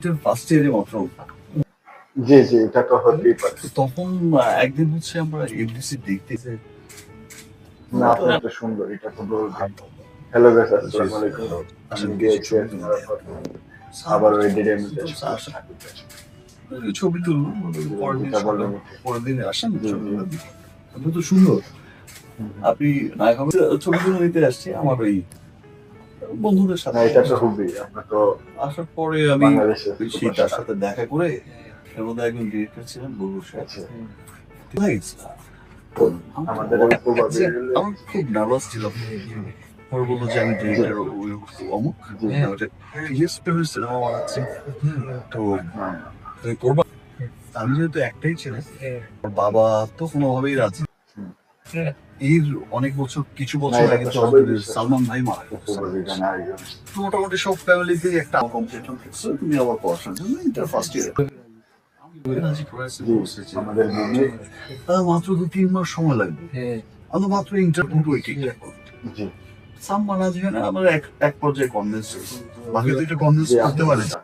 First ইয়ারে মাত্র জি জি, এটা তো হতেই পারে। তখন একদিন হচ্ছে আমরা এফডিসি দেখতে না, আপনি তো সুন্দর, এটা তো বলবেন। হ্যালো গাইস, আসসালামু আলাইকুম। আমি দিয়েছি আবার ওই ডিডের মধ্যে ছবি তুলবো পরের দিন এটা বললেন। পরের দিন আসেন জি, ছবি জি। তুলবেন। আপনি তো সুন্দর, আপনি নায়ক হবে। ছবি তুলে নিতে আসছি আমার ওই বন্ধুদের না, সাথে। এটা তো হুবই। আমরা তো আসার পরে আমি বাংলাদেশে সেই তার সাথে দেখা করে এর মধ্যে একজন ডিরেক্টর ছিলেন বগুড় সাহেব। আচ্ছা, কোথায় গেছিল? আমাদের ওই প্রভাবে আমার খুব নার্ভাস ছিলাম। পরে বললো যে আমি ডিরেক্টর অমুক, সিনেমা বানাচ্ছি, তো তুমি করবা। আমি যেহেতু একটাই ছিলেন, ওর বাবা তো কোনোভাবেই রাজি। এর অনেক বছর, কিছু বছর এটা আগে তো তো সবাই আমাদের বিশ্বাস সালমান ভাই মারা গেছে। প্রভাবে জানা একজন। তো মোটামুটি সব ফ্যামিলিতেই একটা কম্পিটিশন থাকছে, তুমি আবার পড়াশোনার জন্য ইন্টার ফার্স্ট ইয়ার। জি, আমাদের গ্রুপে মাত্র 2-3 মাস সময় লাগবে, আমি মাত্র ইন্টারভিউ ঠিক জি সাম মানা যায় না। আমার এক পর্যায়ে কনভিন্স হয়েছে, বাকি দুইটা কনভিন্স জি, করতে পারে না।